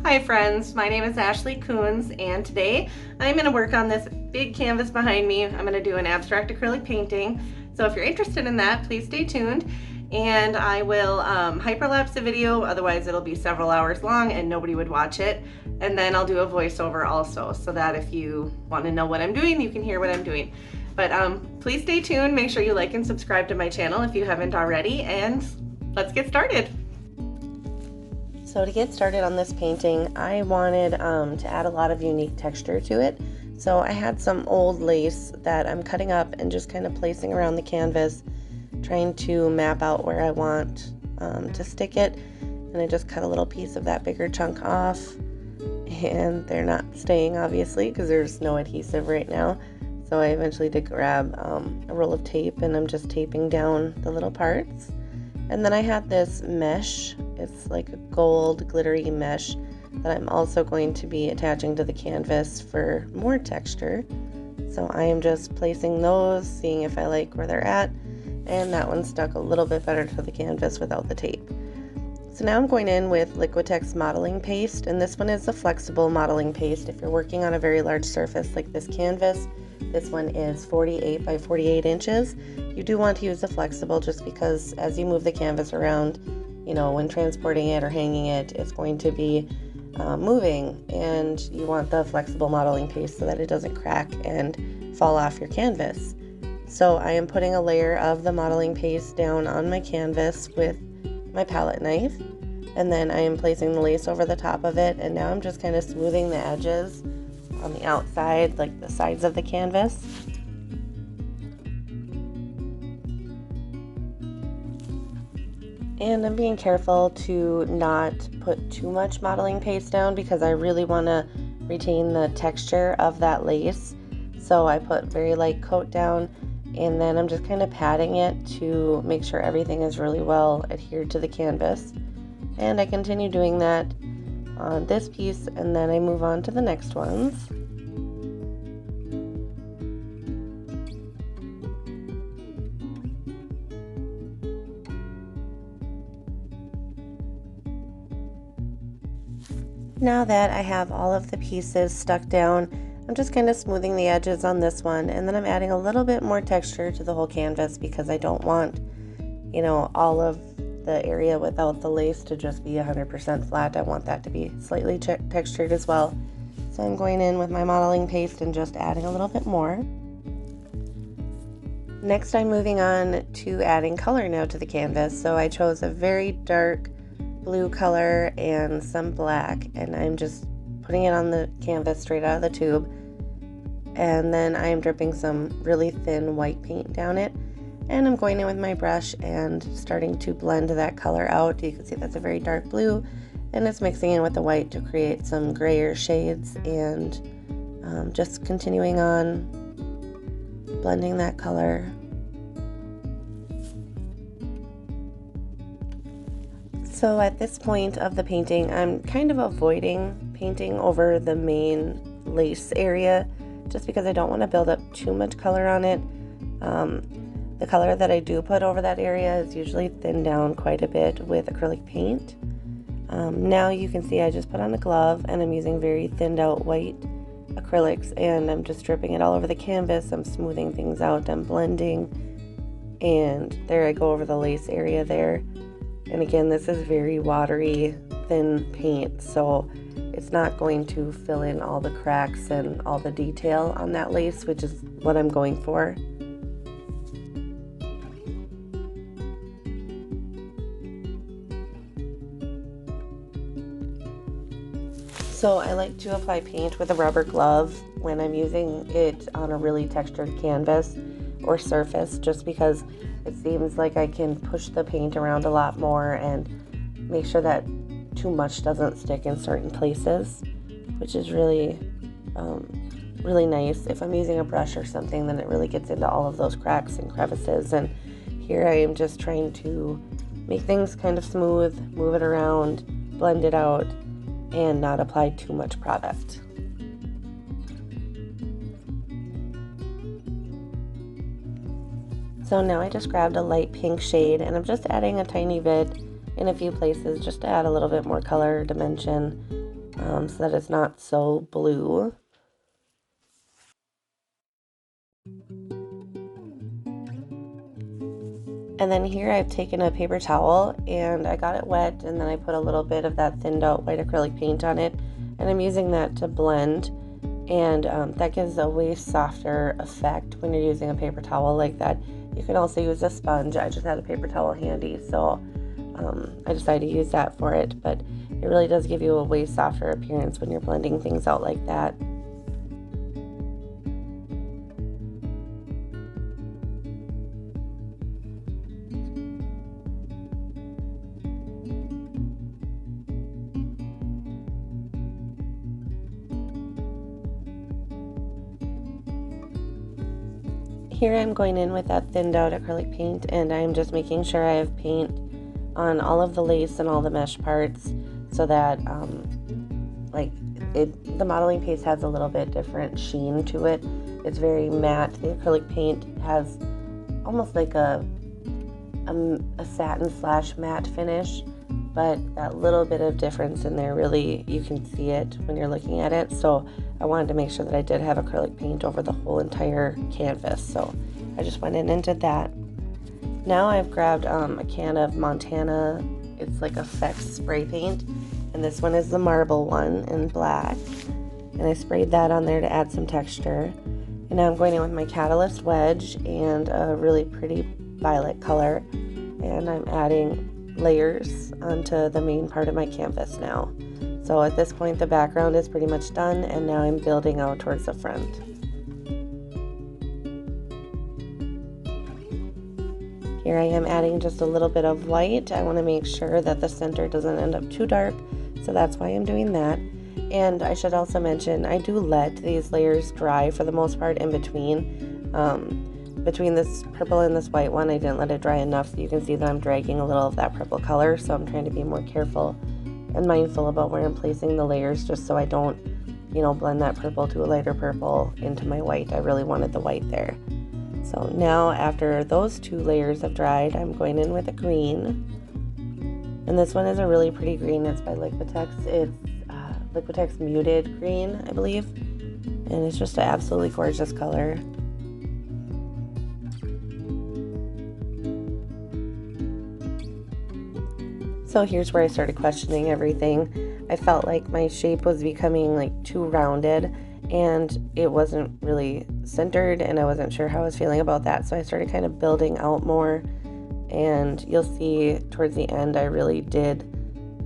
Hi friends, my name is Ashley Coons and today I'm going to work on this big canvas behind me. I'm going to do an abstract acrylic painting. So if you're interested in that, please stay tuned and I will hyperlapse the video, otherwise it'll be several hours long and nobody would watch it. And then I'll do a voiceover also so that if you want to know what I'm doing, you can hear what I'm doing. But please stay tuned, make sure you like and subscribe to my channel if you haven't already, and let's get started. So to get started on this painting, I wanted to add a lot of unique texture to it. So I had some old lace that I'm cutting up and just kind of placing around the canvas, trying to map out where I want to stick it. And I just cut a little piece of that bigger chunk off, and they're not staying obviously because there's no adhesive right now. So I eventually did grab a roll of tape and I'm just taping down the little parts. And then I had this mesh, it's like a gold glittery mesh that I'm also going to be attaching to the canvas for more texture. So I am just placing those, seeing if I like where they're at, and that one stuck a little bit better to the canvas without the tape. So now I'm going in with Liquitex modeling paste, and this one is a flexible modeling paste. If you're working on a very large surface like this canvas, this one is 48 by 48 inches. You do want to use the flexible just because as you move the canvas around, you know, when transporting it or hanging it, it's going to be moving, and you want the flexible modeling paste so that it doesn't crack and fall off your canvas. So I am putting a layer of the modeling paste down on my canvas with my palette knife, and then I am placing the lace over the top of it, and now I'm just kind of smoothing the edges on the outside, like the sides of the canvas. And I'm being careful to not put too much modeling paste down because I really want to retain the texture of that lace. So I put very light coat down, and then I'm just kind of patting it to make sure everything is really well adhered to the canvas. And I continue doing that on this piece, and then I move on to the next ones. Now that I have all of the pieces stuck down, I'm just kind of smoothing the edges on this one, and then I'm adding a little bit more texture to the whole canvas because I don't want, you know, all of the area without the lace to just be 100% flat. I want that to be slightly textured as well. So I'm going in with my modeling paste and just adding a little bit more. Next, I'm moving on to adding color now to the canvas. So I chose a very dark blue color and some black, and I'm just putting it on the canvas straight out of the tube, and then I'm dripping some really thin white paint down it, and I'm going in with my brush and starting to blend that color out. You can see that's a very dark blue, and it's mixing in with the white to create some grayer shades, and just continuing on blending that color. So at this point of the painting, I'm kind of avoiding painting over the main lace area just because I don't want to build up too much color on it. The color that I do put over that area is usually thinned down quite a bit with acrylic paint. Now you can see I just put on a glove and I'm using very thinned out white acrylics, and I'm just dripping it all over the canvas. I'm smoothing things out, I'm blending, and there I go over the lace area there. And again, this is very watery, thin paint, so it's not going to fill in all the cracks and all the detail on that lace, which is what I'm going for. So I like to apply paint with a rubber glove when I'm using it on a really textured canvas or surface, just because it seems like I can push the paint around a lot more and make sure that too much doesn't stick in certain places, which is really really nice. If I'm using a brush or something, then it really gets into all of those cracks and crevices, and here I am just trying to make things kind of smooth, move it around, blend it out, and not apply too much product. So now I just grabbed a light pink shade, and I'm just adding a tiny bit in a few places just to add a little bit more color dimension. so that it's not so blue. And then here I've taken a paper towel and I got it wet, and then I put a little bit of that thinned out white acrylic paint on it, and I'm using that to blend, and that gives a way softer effect when you're using a paper towel like that. You can also use a sponge. I just had a paper towel handy, so I decided to use that for it, but it really does give you a way softer appearance when you're blending things out like that. Here I'm going in with that thinned out acrylic paint, and I'm just making sure I have paint on all of the lace and all the mesh parts, so that the modeling paste has a little bit different sheen to it. It's very matte. The acrylic paint has almost like a satin / matte finish, but that little bit of difference in there, really you can see it when you're looking at it. So I wanted to make sure that I did have acrylic paint over the whole entire canvas, so I just went in and did that. Now I've grabbed a can of Montana, it's like Effects spray paint, and this one is the marble one in black, and I sprayed that on there to add some texture. And now I'm going in with my Catalyst Wedge and a really pretty violet color, and I'm adding layers onto the main part of my canvas now. So at this point the background is pretty much done, and now I'm building out towards the front. Here I am adding just a little bit of white. I want to make sure that the center doesn't end up too dark, so that's why I'm doing that. And I should also mention, I do let these layers dry for the most part in between. Between this purple and this white one, I didn't let it dry enough, so you can see that I'm dragging a little of that purple color, so I'm trying to be more careful and mindful about where I'm placing the layers, just so I don't, blend that purple to a lighter purple into my white. I really wanted the white there. So now after those two layers have dried, I'm going in with a green. And this one is a really pretty green. It's by Liquitex. It's Liquitex Muted Green, I believe. And it's just an absolutely gorgeous color. So here's where I started questioning everything. I felt like my shape was becoming like too rounded, and it wasn't really centered, and I wasn't sure how I was feeling about that. So I started kind of building out more, and you'll see towards the end I really did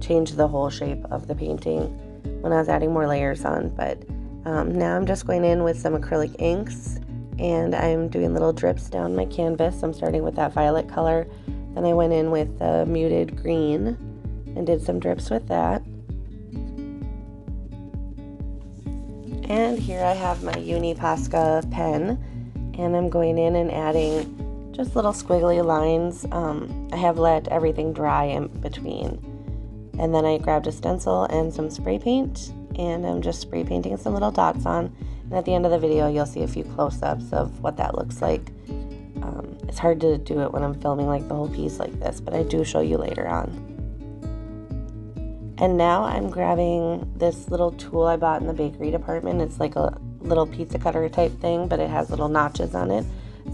change the whole shape of the painting when I was adding more layers on. But now I'm just going in with some acrylic inks, and I'm doing little drips down my canvas. I'm starting with that violet color, then I went in with the muted green and did some drips with that. And here I have my Uni Posca pen, and I'm going in and adding just little squiggly lines. I have let everything dry in between. And then I grabbed a stencil and some spray paint, and I'm just spray painting some little dots on. And at the end of the video, you'll see a few close-ups of what that looks like. It's hard to do it when I'm filming like the whole piece like this, but I do show you later on. And now I'm grabbing this little tool I bought in the bakery department. It's like a little pizza cutter type thing, but it has little notches on it,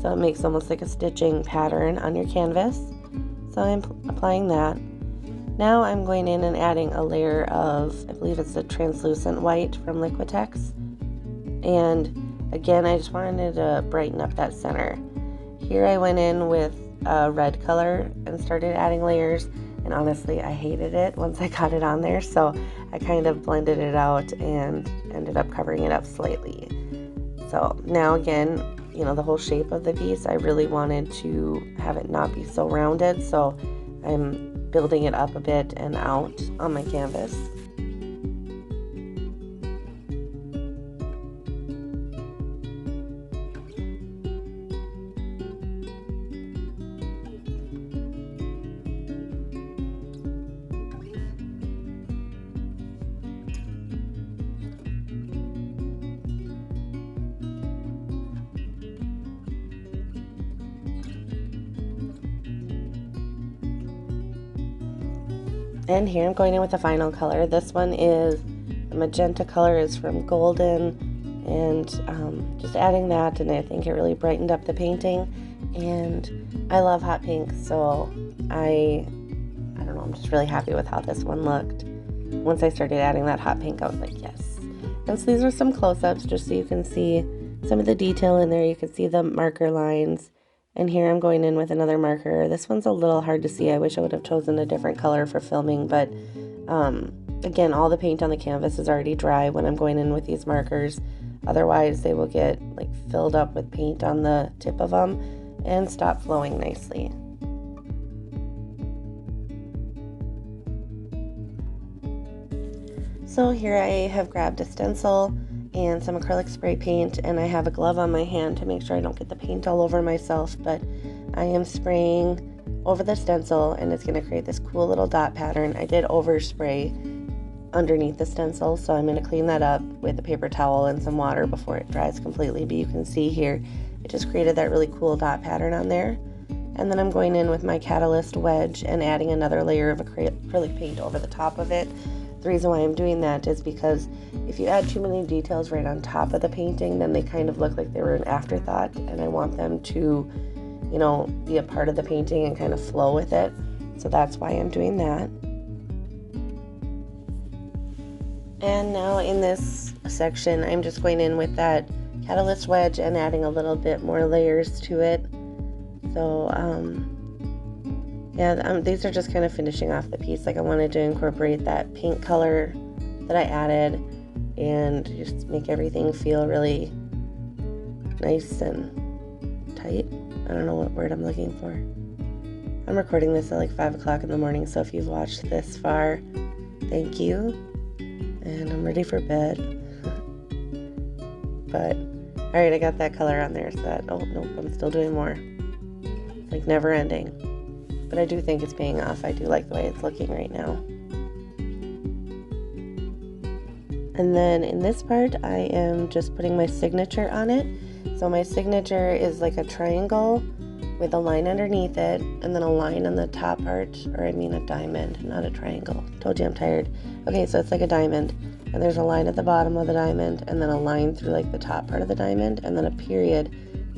so it makes almost like a stitching pattern on your canvas. So I'm applying that. Now I'm going in and adding a layer of, I believe it's a translucent white from Liquitex. And again, I just wanted to brighten up that center. Here I went in with a red color and started adding layers, and honestly I hated it once I got it on there, so I kind of blended it out and ended up covering it up slightly. So now again, the whole shape of the piece, I really wanted to have it not be so rounded, so I'm building it up a bit and out on my canvas. And here I'm going in with the final color. This one is The magenta color is from Golden, and just adding that, and I think it really brightened up the painting. And I love hot pink, so I don't know, I'm just really happy with how this one looked. Once I started adding that hot pink, I was like, yes. And so these are some close-ups just so you can see some of the detail in there. You can see the marker lines. And here I'm going in with another marker. This one's a little hard to see. I wish I would have chosen a different color for filming, but again, all the paint on the canvas is already dry when I'm going in with these markers. Otherwise, they will get like filled up with paint on the tip of them and stop flowing nicely. So here I have grabbed a stencil and some acrylic spray paint, and I have a glove on my hand to make sure I don't get the paint all over myself, but I am spraying over the stencil, and it's going to create this cool little dot pattern. I did overspray underneath the stencil, so I'm going to clean that up with a paper towel and some water before it dries completely, but you can see here it just created that really cool dot pattern on there. And then I'm going in with my Catalyst wedge and adding another layer of acrylic paint over the top of it. The reason why I'm doing that is because if you add too many details right on top of the painting, then they kind of look like they were an afterthought, and I want them to, you know, be a part of the painting and kind of flow with it. So that's why I'm doing that. And now in this section, I'm just going in with that Catalyst wedge and adding a little bit more layers to it. So, these are just kind of finishing off the piece. Like, I wanted to incorporate that pink color that I added and just make everything feel really nice and tight. I don't know what word I'm looking for. I'm recording this at like 5 o'clock in the morning, so if you've watched this far, thank you. And I'm ready for bed. But, alright, I got that color on there, so that, oh, nope, I'm still doing more. It's like never ending. But I do think it's paying off. I do like the way it's looking right now. And then in this part, I am just putting my signature on it. So my signature is like a triangle with a line underneath it, and then a line on the top part, or I mean a diamond, not a triangle. Told you I'm tired. Okay, so it's like a diamond, and there's a line at the bottom of the diamond, and then a line through like the top part of the diamond, and then a period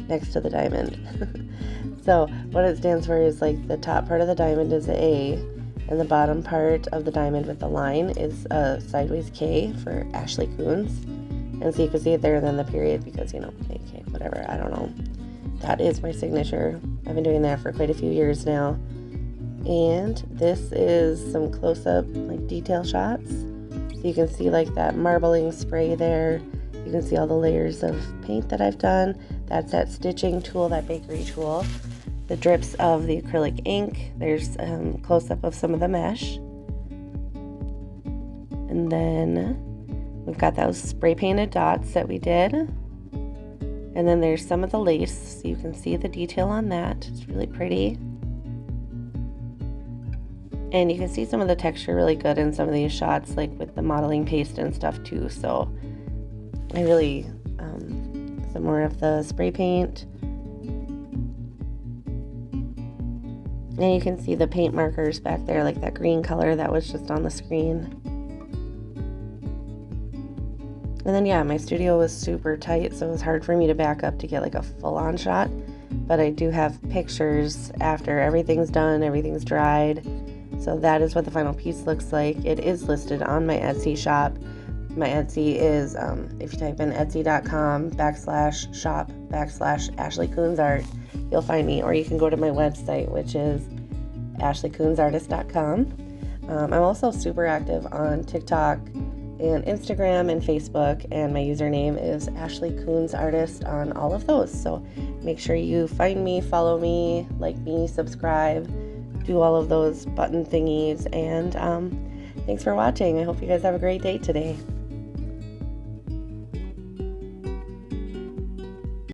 next to the diamond. So what it stands for is like the top part of the diamond is a A, and the bottom part of the diamond with the line is a sideways K for Ashley Coons. And so you can see it there, and then the period, because, you know, AK, whatever, I don't know. That is my signature. I've been doing that for quite a few years now. And this is some close-up like detail shots. So you can see like that marbling spray there. You can see all the layers of paint that I've done. That's that stitching tool, that bakery tool. The drips of the acrylic ink. There's close-up of some of the mesh. And then we've got those spray painted dots that we did. And then there's some of the lace, so you can see the detail on that. It's really pretty. And you can see some of the texture really good in some of these shots, like with the modeling paste and stuff too. So I really, some more of the spray paint. And you can see the paint markers back there, like that green color that was just on the screen. And then, yeah, my studio was super tight, so it was hard for me to back up to get like a full-on shot. But I do have pictures after everything's done, everything's dried. So that is what the final piece looks like. It is listed on my Etsy shop. My Etsy is, if you type in etsy.com/shop/Ashley Coons Art, you'll find me. Or you can go to my website, which is ashleycoonsartist.com. I'm also super active on TikTok and Instagram and Facebook, and my username is Ashley Coons Artist on all of those. So make sure you find me, follow me, like me, subscribe, do all of those button thingies, and thanks for watching. I hope you guys have a great day today.